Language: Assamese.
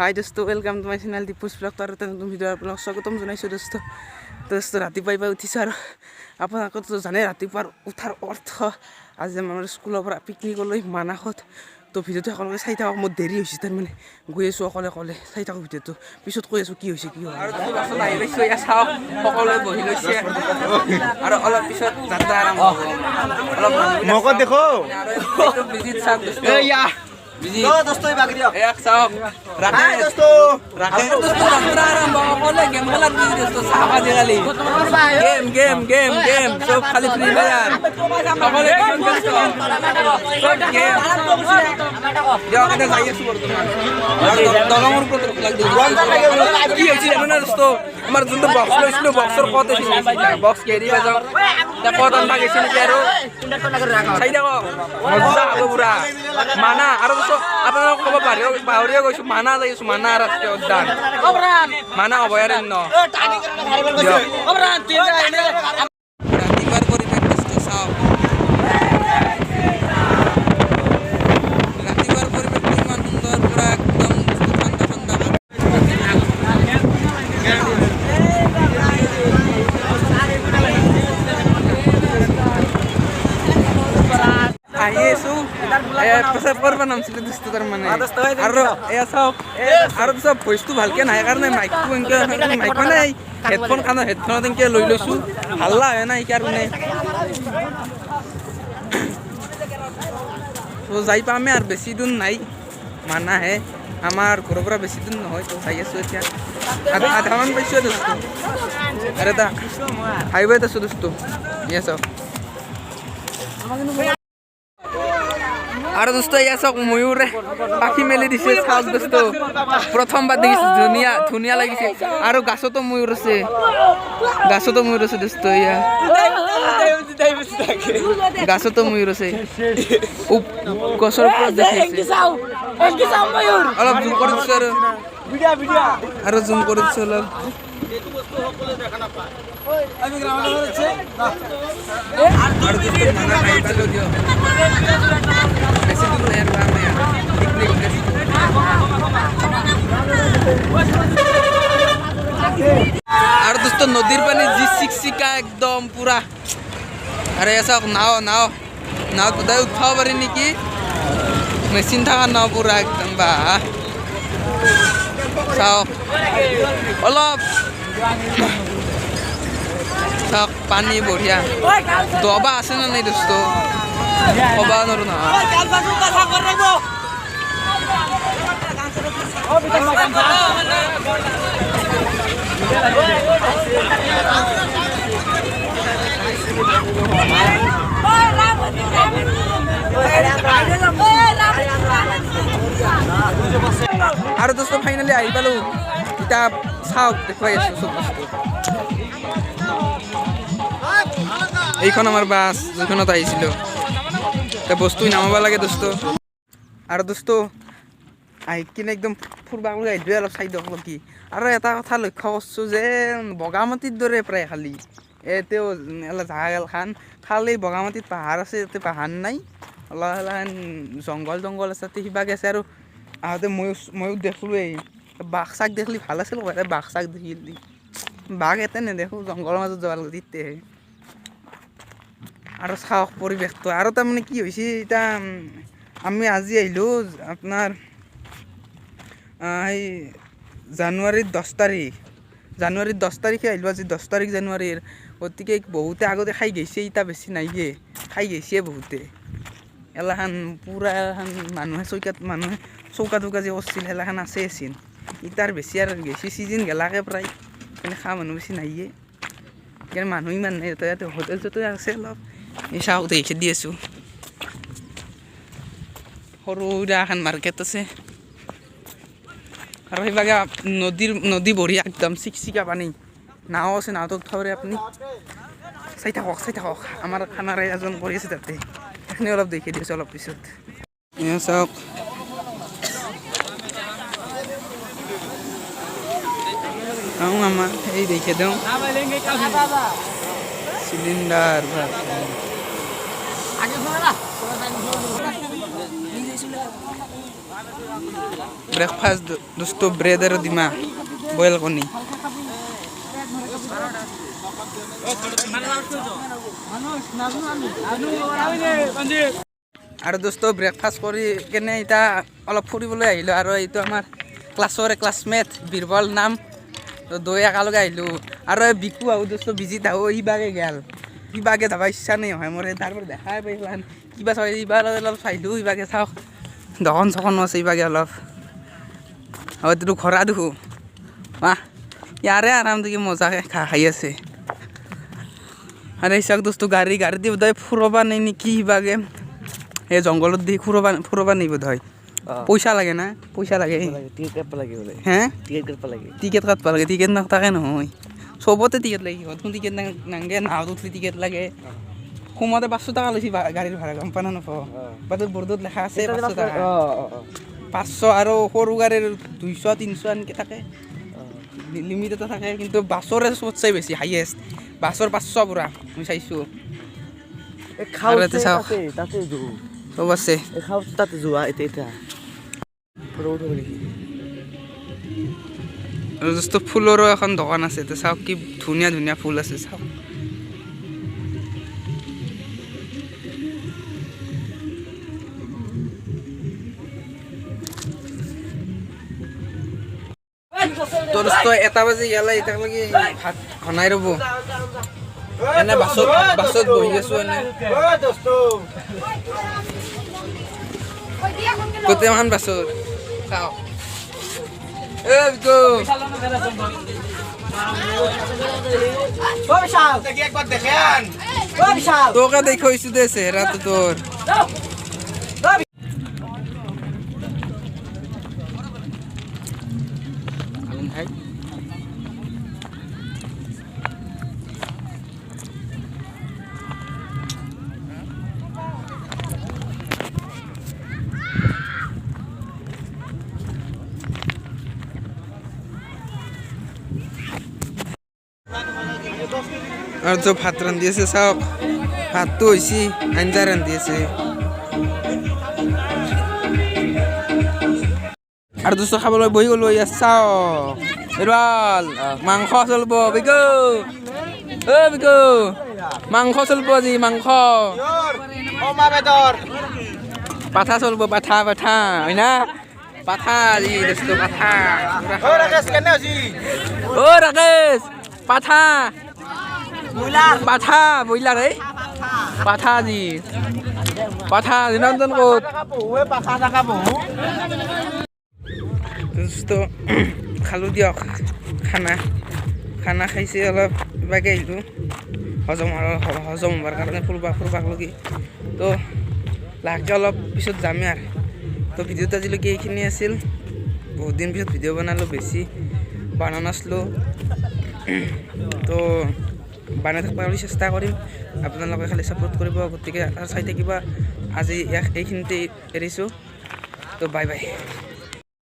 হাই দোস্ত welcome to my channel Deepu's vlog আৰু নতুন ভিডিঅ' আপোনাক স্বাগতম জনাইছোঁ দোস্ত ৰাতিপুৱাই উঠিছোঁ আৰু আপোনালোকেতো জানে ৰাতিপুৱাৰ উঠাৰ অৰ্থ আজি আমাৰ স্কুলৰ পৰা পিকনিকলৈ মানাসত তো ভিডিঅ'টো সকলোকে চাই থাকক মোৰ দেৰি হৈছে তাৰমানে গৈ আছোঁ অকলে চাই থাকক ভিডিঅ'টো পিছত কৈ আছোঁ কি হৈছে কি হয় আৰু আহি লৈছোঁ এয়া চাওক সকলোৱে বহি লৈছে আৰু অলপ পিছত যাত্ৰা আৰম্ভ হ'ব অলপ মকত দেখো আৰু বিজিত চাওক দোস্ত বিজি দোস্ত বাগৰিয়া এক চাওক ৰাখে দোস্ত দোস্ত যাত্ৰা আৰম্ভ অকলে গেম খেলাত বিজি দোস্ত চাহ খালি গেম চব খালি ফ্ৰী ফায়াৰ সকলোৱে গেম দিয়ক এটা যাই আছোঁ বৰ্তমান দলঙৰ ওপৰত কি হৈছে জানো না দোস্ত আমাৰ যোনটো বক্স লৈছিলোঁ বক্সৰ কত বক্স কেৰি বাজাওঁ এতিয়া কত আনবা গৈছে নেকি আৰু চাই থাকক মজা হ'ব পুৰা মানা আৰু আপোনালোকক ক'ব পাহৰিয়ে গৈছোঁ মানা যাই আছোঁ মানা ৰাষ্ট্ৰীয় উদ্যান মানা অভয়াৰণ্য ৰাতিপুৱাৰ পৰিৱেশ দোস্ত চাওক ৰাতিপুৱাৰ পৰিৱেশটো ইমান সুন্দৰ পুৰা একদম ঠাণ্ডা আহি আছোঁ পেচাব কৰিব নামছিলোঁ দোস্ত তাৰমানে আৰু এয়া চাওক আৰু পিছত ভইচটো ভালকৈ নাহে কাৰণে মাইকটো এনেকৈ মাইক মানে হেডফোন কাণৰ হেডফোনত এনেকৈ লৈ লৈছোঁ হাল্লা হয় নাই কাৰণে তো যাই পামে আৰু বেছি দূৰ নাই মানাহে আমাৰ ঘৰৰ পৰা বেছি দূৰ নহয় তো যাই আছোঁ এতিয়া আধামান পাইছোঁ দোস্ত আৰু এটা হাইৱেত আছোঁ দোস্ত এয়া চাওক আৰু দোস্ত এয়া চাওক ময়ূৰে পাখি মেলি দিছে চাওক দোস্ত প্ৰথমবাৰ দেখিছোঁ ধুনীয়া লাগিছে আৰু গাছতো ময়ূৰ আছে দোস্ত এয়া গাছতো ময়ূৰ আছে গছৰ ওপৰত দেখিছে অলপ জুম কৰি দিছোঁ আৰু জুম কৰি দিছোঁ অলপ আৰু দোস্ত নদীৰ পানী যি চিকচিকা একদম পুৰা আৰু এ চাওক নাও বোধহয় উঠাব পাৰি নেকি মেচিন থকা নাও পুৰা একদম বা চাওক অলপ চাওক পানী বঢ়িয়া দবা আছে না নাই দোস্ত ক'ব নোৱাৰো নহয় আৰু দোস্ত ফাইনেলি আহি পালোঁ এতিয়া চাওক দেখুৱাই আছোঁ চব বস্তু এইখন আমাৰ বাছ যোনখনত আহিছিলোঁ এতিয়া বস্তু নামাব লাগে দোস্ত আৰু দোস্ত আহি কিনে একদম ফুৰবা লৈ আহিলোঁ অলপ চাই দিয়ক অলপ কি আৰু এটা কথা লক্ষ্য কৰিছোঁ যে বগামাটিৰ দৰে প্ৰায় খালি এতিয়াও জাগাগিলাখান খালি বগামাটিত পাহাৰ আছে ইয়াতে পাহাৰ নাই অলপ জংঘল আছে তাতে সিবাগে আছে আৰু আহোঁতে ময়ো দেখলোঁৱেই বাঘ চাক দেখলি ভাল আছিল বাঘ চাক দেখিলি বাঘ ইয়াতে নেদেখোঁ জংঘলৰ মাজত যাব লাগে তেতিয়াহে আৰু চাওক পৰিৱেশটো আৰু তাৰমানে কি হৈছে এতিয়া আমি আজি আহিলোঁ আপোনাৰ সেই জানুৱাৰীৰ 10 তাৰিখে আহিলোঁ আজি 10 তাৰিখ জানুৱাৰীৰ গতিকে বহুতে আগতে খাই গৈছে এতিয়া বেছি নাইয়ে খাই গৈছে বহুতে এলাখান পূৰা মানুহে চৌকা টৌকা যে কৰিছিল সেলাখান আছে আছিল ইটাৰ বেছি আৰু গেছি চিজন গেলাকে প্ৰায় সেইকাৰণে খোৱা মানুহ বেছি নাইয়ে সেইকাৰণে মানুহ ইমান নাই ইয়াতে হোটেল চোটেল আছে অলপ এই চাওক দেখি দি আছোঁ সৰু সুৰা এখন মাৰ্কেট আছে আৰু সেইভাগে নদী বঢ়িয়া একদম চিকচিকা পানী নাও আছে নাওটো উঠাব পাৰে আপুনি চাই থাকক আমাৰ খানাৰ আয়োজন কৰি আছে তাতে সেইখিনি অলপ দেখি দি আছোঁ অলপ পিছত চাওক আমাৰ এই দেখে দিওঁ সিলিন্ডাৰ ব্ৰেকফাষ্ট দোস্ত ব্ৰেড আৰু ডিমা বইল কণী আৰু দোস্ত ব্ৰেকফাষ্ট কৰি কেনে এতিয়া অলপ ফুৰিবলৈ আহিলোঁ আৰু এইটো আমাৰ ক্লাছৰে ক্লাছমেট বীৰবল নাম দুই একেলগে আহিলোঁ আৰু বিকু আহোঁ দোস্ত বিজিত আহোঁ ইবাগে গেল কিবাকে যাব ইচ্ছা নাই হয় মোৰ তাৰপৰা দেখাই পাই কিবা চাই এইবাৰ অলপ চাইলোঁ ইবাগে চাওক দোকান চকনো আছে ইবাগে অলপ আৰু এইটো ঘৰা দেখোঁ ইয়াৰে আৰাম দেখি মজাকে খাই আছে আৰু এই চাওক দোস্ত গাড়ী দি বোধহয় ফুৰাব নাই নেকি ইবাগে এই জংঘলত দি ফুৰাব নি বোধহয় পইচা লাগে না পইচা লাগে হে টিকেট কাটব লাগে টিকেট নাথাকে নহয় চবতে টিকেট লাগে সিহঁত টিকেট নাংগে নাৱত উঠলি টিকেট লাগে সোমাওঁতে 500 টকা লৈছে গাড়ীৰ ভাড়া গম পানা নাপাওঁ বা তোৰ বৰ্ডত লেখা আছে 500 টকা 500 আৰু সৰু গাড়ীৰ 200 300 এনেকৈ থাকে লিমিট এটা থাকে কিন্তু বাছৰে চবতছে বেছি হাইয়েষ্ট বাছৰ 500 পুৰা মই চাইছোঁ চব আছে আৰু দোস্ত ফুলৰো এখন দোকান আছে তো চাওক কি ধুনীয়া ধুনীয়া ফুল আছে চাওক তো দোস্ত 1 বাজি ইয়ালে এতিয়ালৈকে ভাত বনাই ৰ'ব এনে বাছত বহি আছোঁ এনে গোটেইখন বাছত চাওক তোকে দেখছো দে চেহেৰাটো তোৰ আৰু তো ভাত ৰান্ধি আছে চাওক ভাতটো হৈছে আঞ্জা ৰান্ধি আছে আৰু দোস্ত খাবলৈ বহি গ'লো ইয়াত চাওক এৰাল মাংস চলিব বিকু বিকু মাংস চলিব আজি মাংস পাঠা চলিব পাঠা হয় না পাঠা আজি দোস্ত পাঠা ৰাকেশ পাঠা পাঠা বইলাৰ এই পাঠা আজি পাঠা দিনান্তন ক'ত দোস্ত খালোঁ দিয়ক খানা খাইছে অলপ কিবাকৈ আহিলোঁ হজম হ'বৰ কাৰণে ফুৰবাক লগি তো লাহেকৈ অলপ পিছত যামেই আৰু তো ভিডিঅ'টো আজিলৈকে এইখিনি আছিল বহুত দিন পিছত ভিডিঅ' বনালোঁ বেছি বনা নাছিলোঁ তো বনাই থাকিবলৈ চেষ্টা কৰিম আপোনালোকে খালি ছাপোৰ্ট কৰিব গতিকে চাই থাকিব আজি এইখিনিতে এৰিছোঁ তো বাই বাই